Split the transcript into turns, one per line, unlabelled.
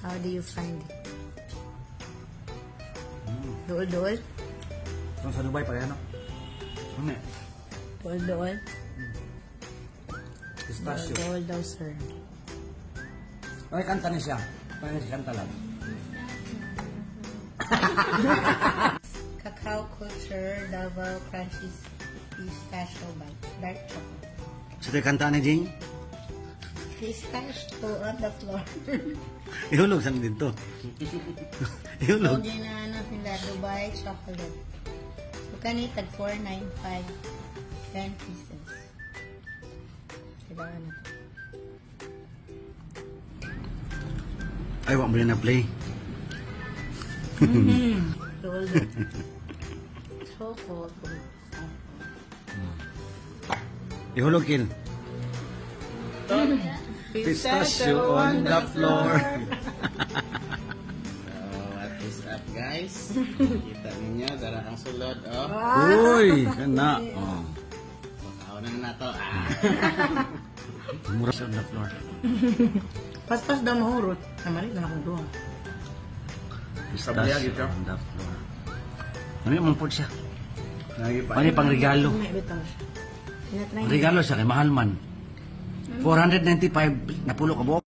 How do you find it? Dool-dool?
Kung sa Dubai pa yan, no? Ano eh?
Dool-dool?
Pistachio.
Dool daw, sir.
Ay, kanta niya siya. Parang kanta lang.
Cacao Culture Double Crunchy Pistachio Bite. Dark chocolate.
So, ito kanta ni Jing?
Pistachio on the floor.
Ihulog saan din to? Ihulog.
Okay na ano sila, Dubai chocolate. So, kanitag 495. 10 pieces. Diba ano?
Ay, wak mo rin na play.
Rolled. Chocolate.
Ihulog kin. Pistachio on the floor.
What is up, guys? Kita ninyo, dara ang sulod, oh.
Uy, kana. Oh.
Pagkaonan na to.
Mura siya on the floor.
Pas-pas daw mahurot. Namarit na akong doon.
Pistachio on the floor. Ano yung mampod siya?
Lagi pa.
Ano yung pang regalo?
May bitaw siya. Tinatry
Regalo siya kay mahal man. 495 na pulo ka buok.